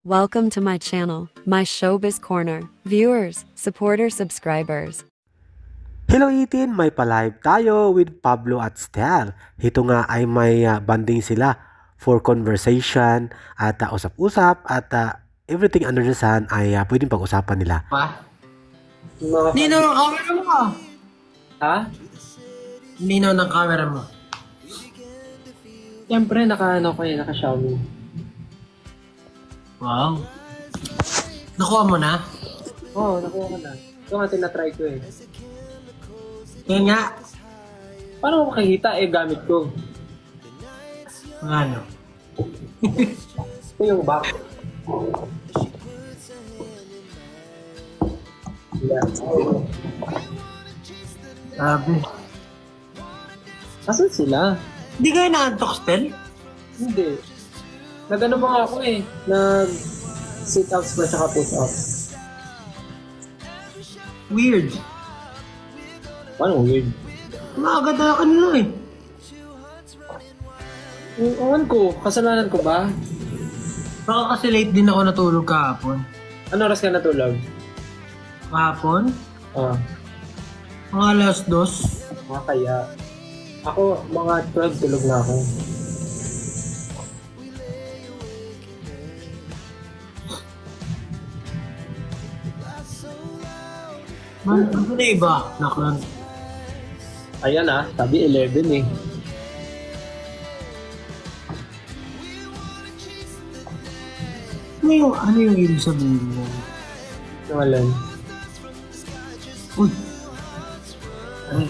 Welcome to my channel, my Showbiz Corner. Viewers, supporters, subscribers. Hello Itin, may pa-live tayo with Pablo at Stel. Ito nga ay may banding sila for conversation at usap-usap at everything under the sun ay pwedeng pag-usapan nila. Pa? Nino ng camera mo ah. Ha? Nino ng camera mo. Siyempre, naka Xiaomi. Wow. Nakuha mo na? Oo, nakuha ko na. Ito nga tinatry ko eh. Kaya nga. Paano mo makikita gamit ko? Ano? Ito yung back. Yeah. Sabi. Asan sila? Hindi kayo na-antok, Stel? Hindi. Nag-ano pa nga ako eh. Nag-sit-ups ba tsaka push-ups. Weird. Paano weird? Nakaganda ka nila eh. Ewan ko, kasalanan ko ba? Baka kasi late din ako natulog kahapon. Ano oras ka natulog? Kahapon? Ah, Mga alas 2. kaya. Ako, mga 12 tulog na ako. Ano na iba? Naklan. Ayan sabi 11 eh. Ano yung ibig sabihin mo? Nawalan. Uy! Ay,